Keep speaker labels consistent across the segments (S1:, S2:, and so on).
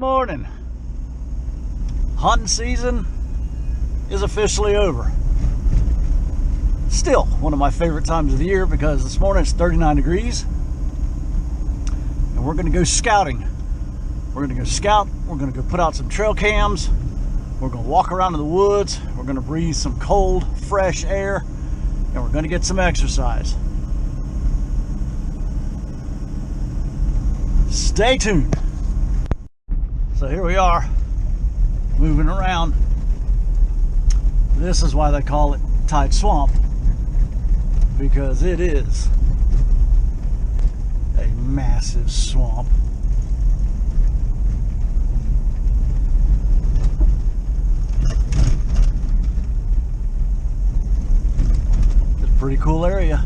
S1: Morning. Hunting season is officially over. Still one of my favorite times of the year because this morning it's 39 degrees and we're going to go scouting. We're going to go scout. We're going to go put out some trail cams. We're going to walk around in the woods. We're going to breathe some cold, fresh air, and we're going to get some exercise. Stay tuned. So here we are, moving around. This is why they call it tight swamp, because it is a massive swamp. It's a pretty cool area,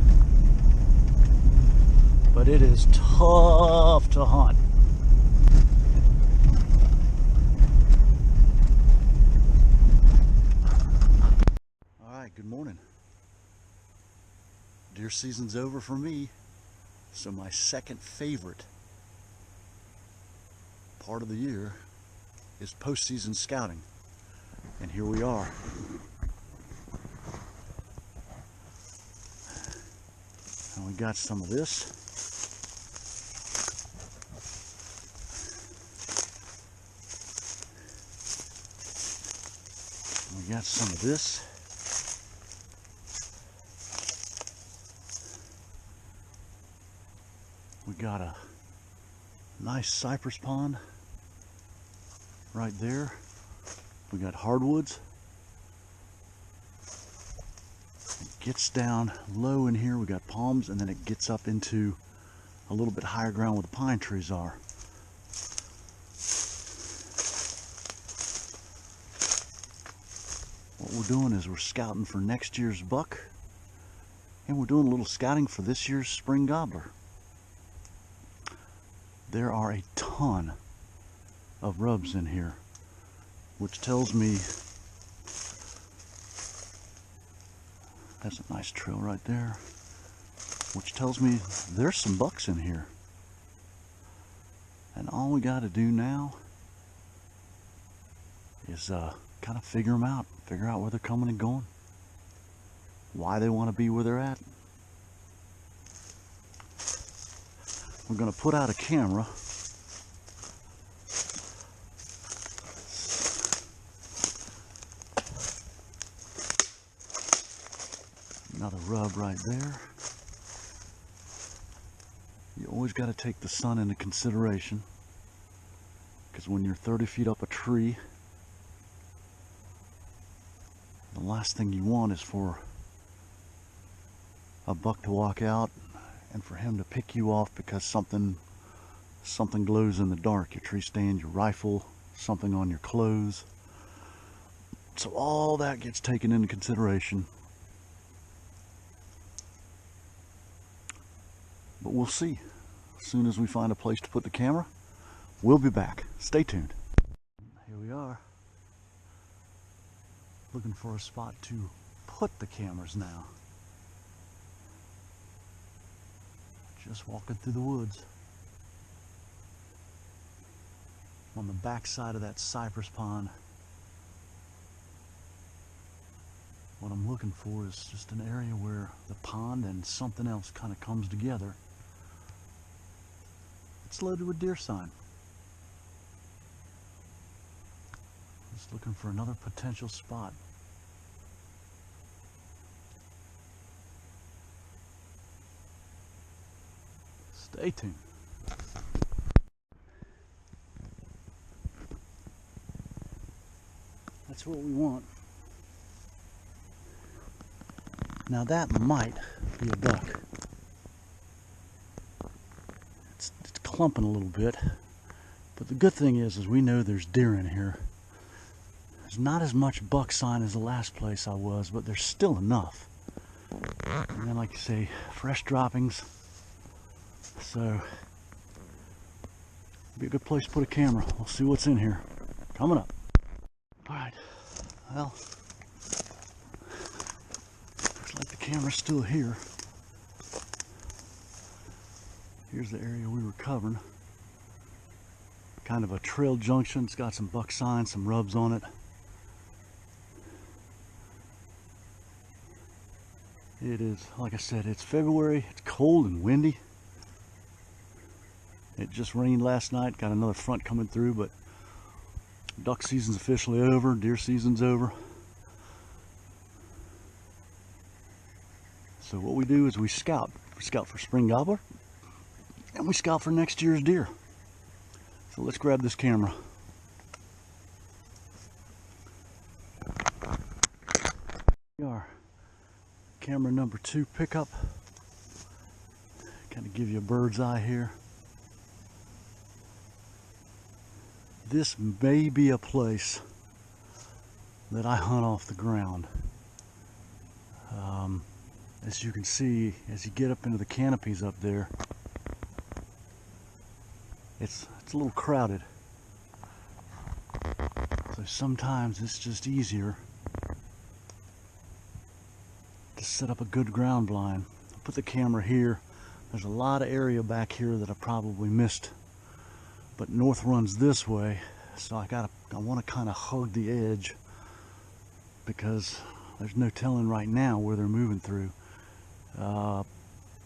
S1: but it is tough to hunt. Good morning. Deer season's over for me, so my second favorite part of the year is post-season scouting, and here we are. And we got some of this. We got some of this. We got a nice cypress pond right there. We got hardwoods. It gets down low in here. We got palms, and then it gets up into a little bit higher ground where the pine trees are. What we're doing is we're scouting for next year's buck, and we're doing a little scouting for this year's spring gobbler. There are a ton of rubs in here, which tells me that's a nice trail right there, which tells me there's some bucks in here. And all we got to do now is kind of figure them out, figure out where they're coming and going, why they want to be where they're at. We're going to put out a camera. Another rub right there. You always got to take the sun into consideration, because when you're 30 feet up a tree, the last thing you want is for a buck to walk out and for him to pick you off because something glows in the dark. Your tree stand, your rifle, something on your clothes. So all that gets taken into consideration. But we'll see. As soon as we find a place to put the camera, we'll be back. Stay tuned. Here we are. Looking for a spot to put the cameras now. Just walking through the woods. On the back side of that cypress pond. What I'm looking for is just an area where the pond and something else kind of comes together. It's loaded with deer sign. Just looking for another potential spot. Stay tuned. That's what we want. Now that might be a buck. It's clumping a little bit, but the good thing is we know there's deer in here. There's not as much buck sign as the last place I was, but there's still enough. And then, like you say, fresh droppings. So, be a good place to put a camera. We'll see what's in here. Coming up. Alright, well, looks like the camera's still here. Here's the area we were covering. kind of a trail junction. It's got some buck signs, some rubs on it. It is, like I said, it's February. It's cold and windy. It just rained last night. Got another front coming through, but duck season's officially over. Deer season's over. So what we do is we scout. We scout for spring gobbler, and we scout for next year's deer. So let's grab this camera. Here we are. Camera number 2 pickup. Kind of give you a bird's eye here. This may be a place that I hunt off the ground. As you can see, as you get up into the canopies up there, it's a little crowded. So sometimes it's just easier to set up a good ground blind. I'll put the camera here. There's a lot of area back here that I probably missed, but north runs this way, so I want to kind of hug the edge because there's no telling right now where they're moving through.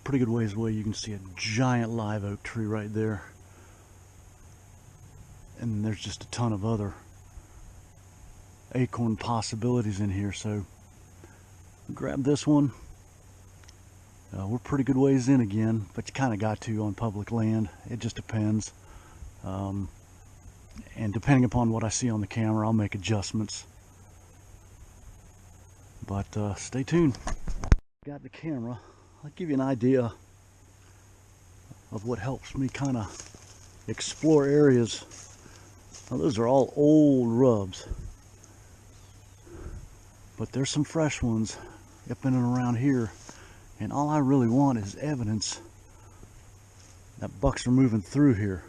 S1: Pretty good ways away you can see a giant live oak tree right there, and there's just a ton of other acorn possibilities in here. So grab this one. We're pretty good ways in again, but you kind of got to on public land. It just depends, and depending upon what I see on the camera, I'll make adjustments. But stay tuned. Got the camera. I'll give you an idea of what helps me kind of explore areas. Now, those are all old rubs, but there's some fresh ones up in and around here, and all I really want is evidence that bucks are moving through here,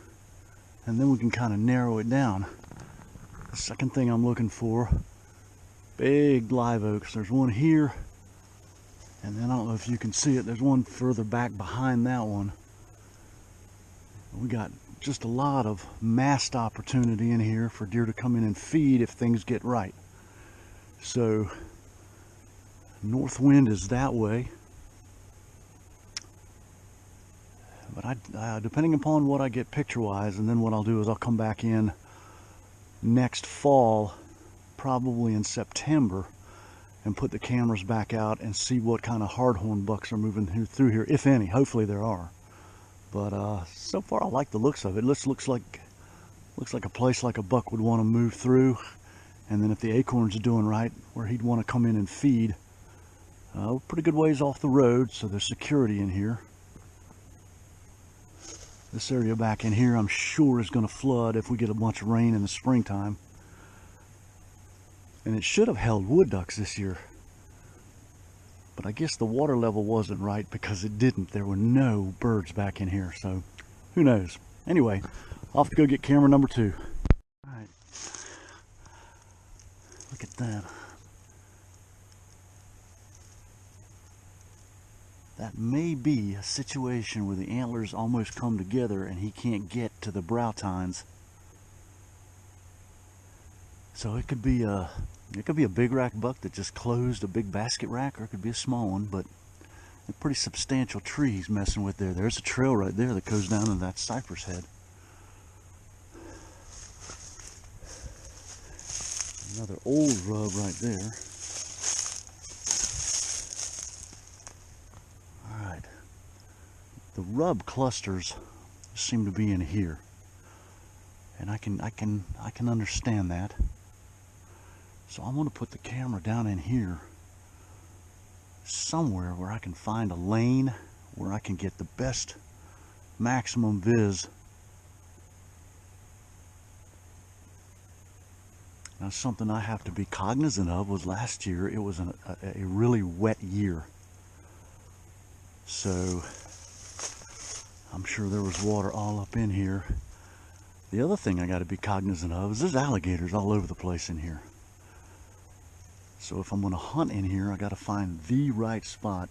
S1: and then we can kind of narrow it down. The second thing I'm looking for, big live oaks. There's one here, and then I don't know if you can see it, there's one further back behind that one. We got just a lot of massed opportunity in here for deer to come in and feed if things get right. So north wind is that way, but depending upon what I get picture wise, and then what I'll do is I'll come back in next fall, probably in September, and put the cameras back out and see what kind of hardhorn bucks are moving through here, if any. Hopefully there are, but so far I like the looks of it. This looks like a place like a buck would want to move through, and then if the acorns are doing right, where he'd want to come in and feed. We're pretty good ways off the road, so there's security in here. This area back in here I'm sure is going to flood if we get a bunch of rain in the springtime. And it should have held wood ducks this year, but I guess the water level wasn't right because it didn't. There were no birds back in here, so who knows. Anyway, off to go get camera number 2. All right, look at that. That may be a situation where the antlers almost come together and he can't get to the brow tines. So it could be a big rack buck that just closed a big basket rack, or it could be a small one, but a pretty substantial tree he's messing with there. There's a trail right there that goes down to that cypress head. Another old rub right there. All right, the rub clusters seem to be in here, and I can understand that. So I'm going to put the camera down in here somewhere where I can find a lane where I can get the best maximum viz. Now, something I have to be cognizant of was last year it was a really wet year, so I'm sure there was water all up in here. The other thing I got to be cognizant of is there's alligators all over the place in here. So if I'm going to hunt in here, I got to find the right spot,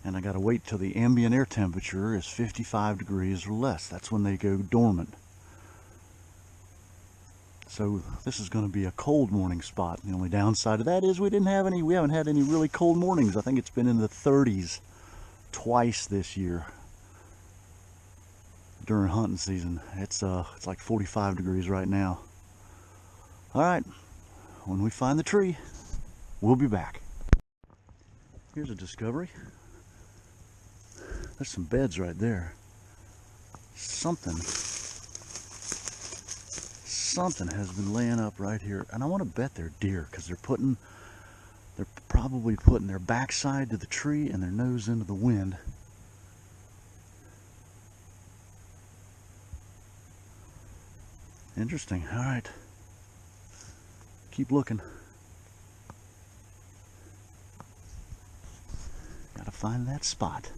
S1: and I got to wait till the ambient air temperature is 55 degrees or less. That's when they go dormant. So this is going to be a cold morning spot. The only downside of that is we haven't had any really cold mornings. I think it's been in the 30s twice this year during hunting season. It's like 45 degrees right now. All right, when we find the tree, we'll be back. Here's a discovery. There's some beds right there. Something has been laying up right here, and I want to bet they're deer, because they're probably putting their backside to the tree and their nose into the wind. Interesting. All right, keep looking. Gotta find that spot.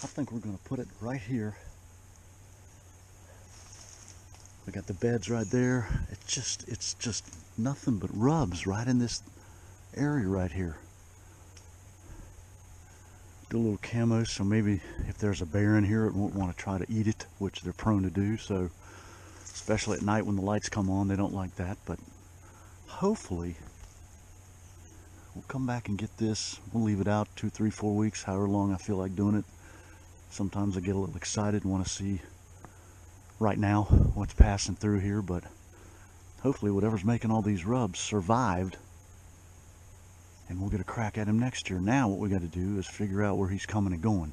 S1: I think we're going to put it right here. We got the beds right there. It's just nothing but rubs right in this area right here. Do a little camo, so maybe if there's a bear in here, it won't want to try to eat it, which they're prone to do. So, especially at night when the lights come on, they don't like that. But hopefully, we'll come back and get this. We'll leave it out 2, 3, 4 weeks, however long I feel like doing it. Sometimes I get a little excited and want to see right now what's passing through here, but hopefully whatever's making all these rubs survived, and we'll get a crack at him next year. Now what we got to do is figure out where he's coming and going,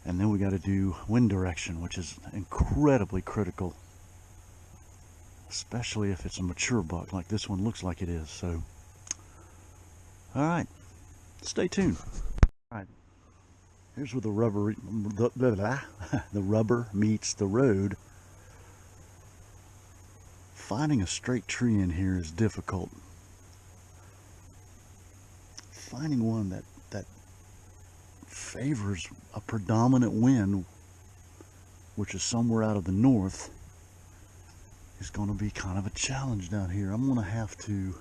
S1: and then we got to do wind direction, which is incredibly critical, especially if it's a mature buck like this one looks like it is. So all right, stay tuned. All right, here's where the rubber meets the road. Finding a straight tree in here is difficult. Finding one that favors a predominant wind, which is somewhere out of the north, is going to be kind of a challenge down here. I'm going to have to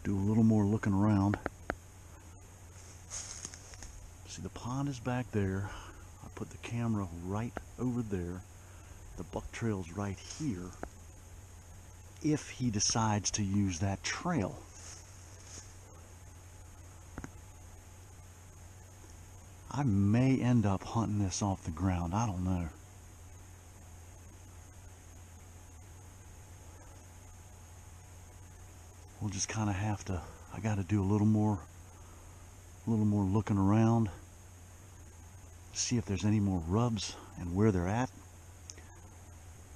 S1: do a little more looking around. See, the pond is back there. I put the camera right over there. The buck trail's right here. If he decides to use that trail. I may end up hunting this off the ground. I don't know. We'll just kind of have to, I got to do a little more looking around. See if there's any more rubs and where they're at.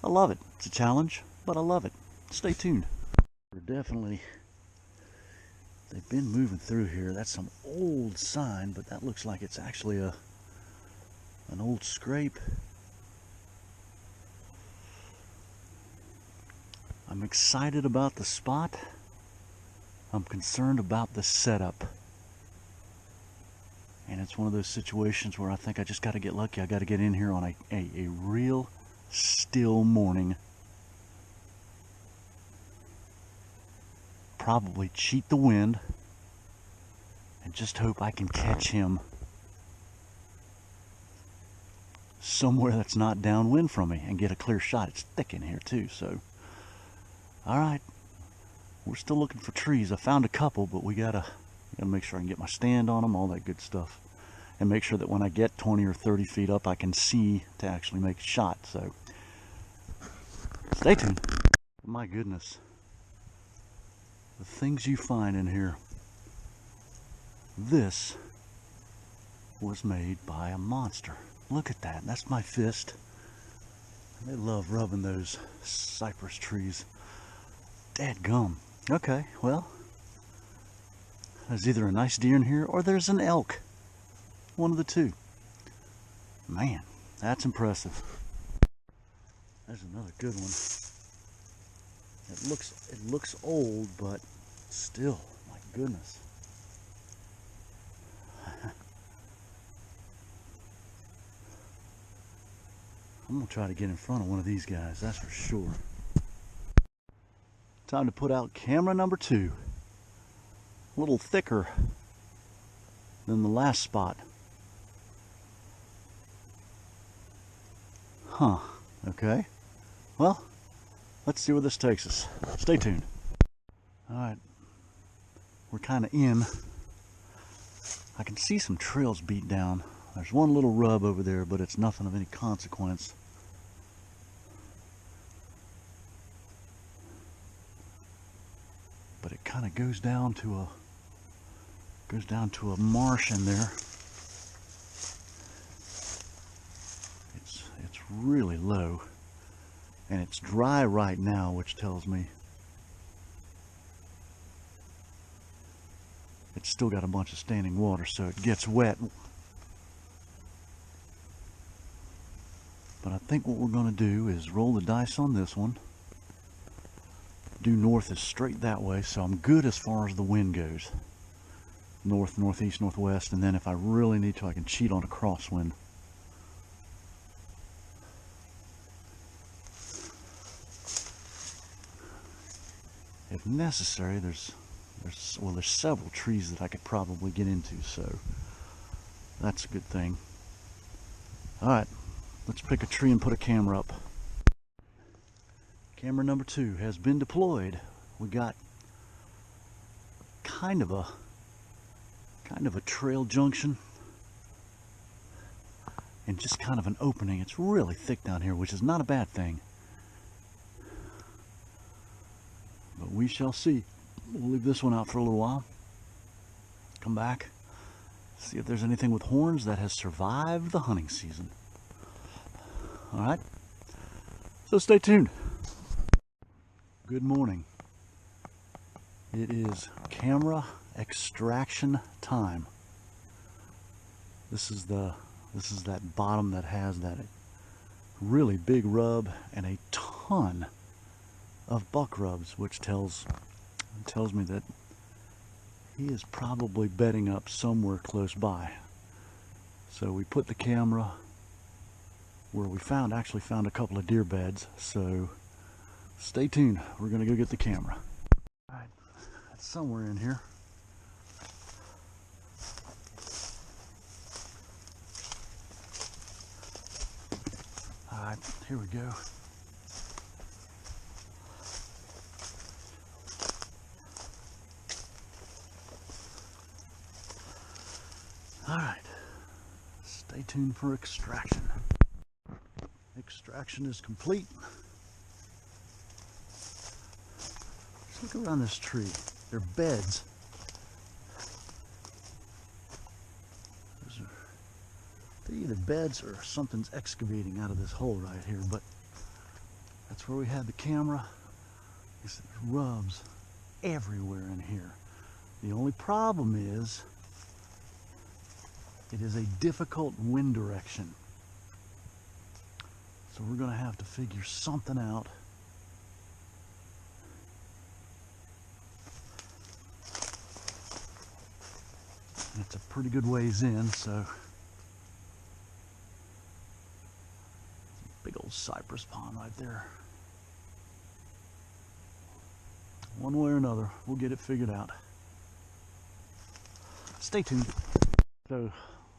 S1: I love it. It's a challenge, but I love it. Stay tuned. They've been moving through here. That's some old sign, but that looks like it's actually an old scrape. I'm excited about the spot. I'm concerned about the setup. And it's one of those situations where I think I just got to get lucky. I got to get in here on a real still morning. Probably cheat the wind and just hope I can catch him somewhere that's not downwind from me and get a clear shot. It's thick in here too, so all right, we're still looking for trees. I found a couple, but we gotta make sure I can get my stand on them, all that good stuff, and make sure that when I get 20 or 30 feet up I can see to actually make a shot. So stay tuned. My goodness, the things you find in here. This was made by a monster. Look at that. That's my fist. They love rubbing those cypress trees. Dadgum. Okay, well, there's either a nice deer in here or there's an elk. One of the two. Man, that's impressive. There's another good one. It looks old, but still, my goodness. I'm gonna try to get in front of one of these guys, that's for sure. Time to put out camera number 2. A little thicker than the last spot. Huh, okay. Well, let's see where this takes us. Stay tuned. Alright, we're kind of in. I can see some trails beat down. There's one little rub over there, but it's nothing of any consequence. But it kind of goes down to a marsh in there. It's really low, and it's dry right now, which tells me it's still got a bunch of standing water, so it gets wet. But I think what we're going to do is roll the dice on this one. Due north is straight that way, so I'm good as far as the wind goes. North, northeast, northwest, and then if I really need to, I can cheat on a crosswind. If necessary, there's several trees that I could probably get into, so that's a good thing. Alright, let's pick a tree and put a camera up. Camera number 2 has been deployed. We got kind of a trail junction and just kind of an opening. It's really thick down here, which is not a bad thing. But we shall see. We'll leave this one out for a little while. Come back, see if there's anything with horns that has survived the hunting season. Alright, so stay tuned. Good morning. It is camera extraction time. This is that bottom that has that really big rub and a ton of buck rubs, which tells me that he is probably bedding up somewhere close by. So we put the camera where we actually found a couple of deer beds, so stay tuned. We're gonna go get the camera. All right, it's somewhere in here. All right, here we go. All right, stay tuned for extraction. Extraction is complete. Just look around this tree. They're beds. They're either beds or something's excavating out of this hole right here, but that's where we had the camera. There's rubs everywhere in here. The only problem is it is a difficult wind direction. So we're going to have to figure something out. And it's a pretty good ways in, so big old cypress pond right there. One way or another, we'll get it figured out. Stay tuned. So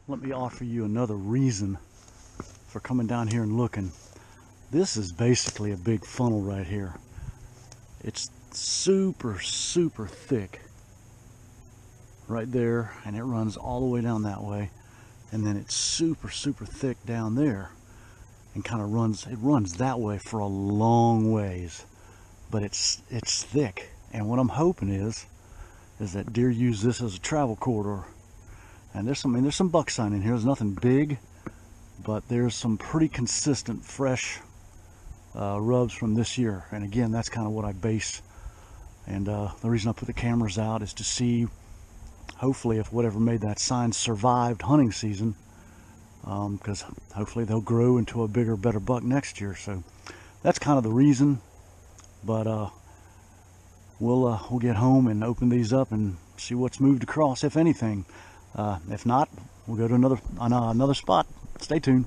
S1: let me offer you another reason for coming down here and looking. This is basically a big funnel right here. It's super thick right there, and it runs all the way down that way, and then it's super thick down there and kind of runs that way for a long ways, but it's thick. And what I'm hoping is that deer use this as a travel corridor. And there's some buck sign in here. There's nothing big, but there's some pretty consistent fresh rubs from this year. And again, that's kind of what I base. And the reason I put the cameras out is to see, hopefully, if whatever made that sign survived hunting season, because hopefully they'll grow into a bigger, better buck next year. So that's kind of the reason. But we'll get home and open these up and see what's moved across, if anything. If not, we'll go to another spot. Stay tuned.